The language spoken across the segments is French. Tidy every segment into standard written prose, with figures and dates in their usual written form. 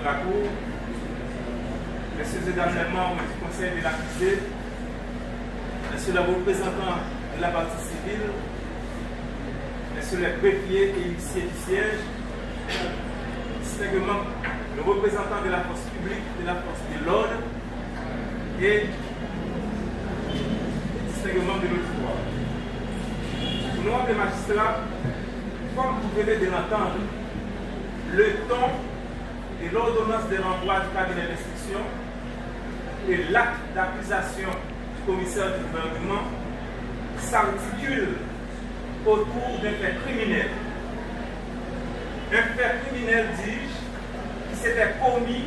de la Cour, messieurs et dames les membres du Conseil de l'accusé, messieurs les représentants de la partie civile, messieurs les greffiers et huissiers du siège, distinctement le représentant de la force publique, de la force de l'ordre et distinctement de notre pouvoir. Honorables magistrats, comme vous venez de l'entendre, le ton et l'ordonnance de renvoi du cabinet d'instruction et l'acte d'accusation du commissaire du gouvernement s'articulent autour d'un fait criminel. Un fait criminel, dis-je, qui s'était commis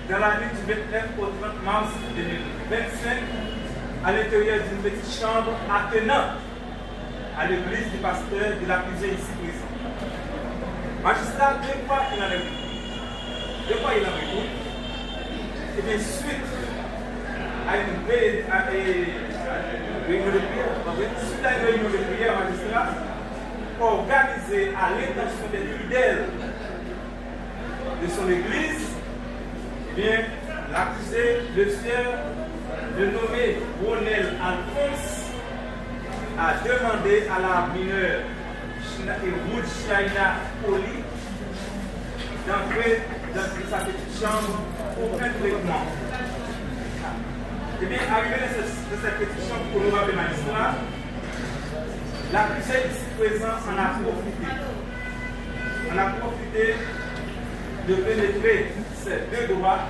dans la nuit du 29 au 30 mars 2025 à l'intérieur d'une petite chambre attenante à l'église du pasteur de l'accusé ici présent. Magistrat, deux fois il en répondu. Et bien, suite à une réunion de prière, magistrat, organisée à l'intention des fidèles de son église, eh bien, l'accusé, le sieur, le nommé Ronel Alphonse, a demandé à la mineure Ruth Shaina Poli d'entrer dans sa petite chambre pour un traitement. Eh bien, arrivé de cette petite chambre, honorable magistrat, l'accusé ici présent en a profité de pénétrer ses deux doigts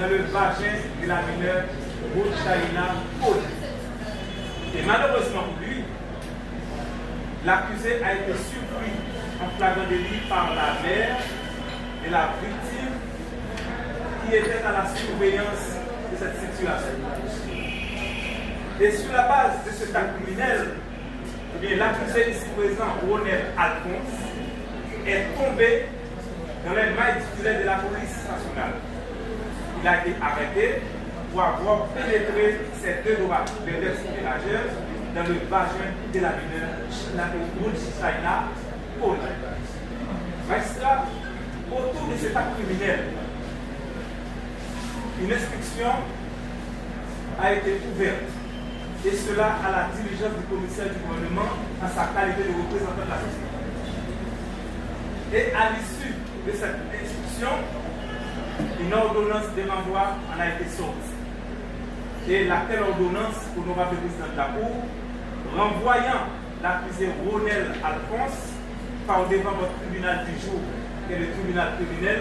dans le vagin de la mineure Ruth Shaina Poli. Et malheureusement pour lui, l'accusé a été surpris en flagrant délit par la mère de la victime qui était à la surveillance de cette situation. Et sur la base de cet acte criminel, l'accusé ici présent, Ronel Alphonse, est tombé dans les mailles du filet de la police nationale. Il a été arrêté pour avoir pénétré ses deux doigts de l'ex ménagère dans le vagin de la mineure Ruth Shaina Poli. Magistrat, autour de cet acte criminel, une instruction a été ouverte, et cela à la diligence du commissaire du gouvernement en sa qualité de représentant de la société. Et à l'issue de cette instruction, une ordonnance de renvoi en a été sortie. Et laquelle ordonnance, honorable président de la Cour, renvoyant l'accusé Ronel Alphonse par devant votre tribunal du jour et le tribunal criminel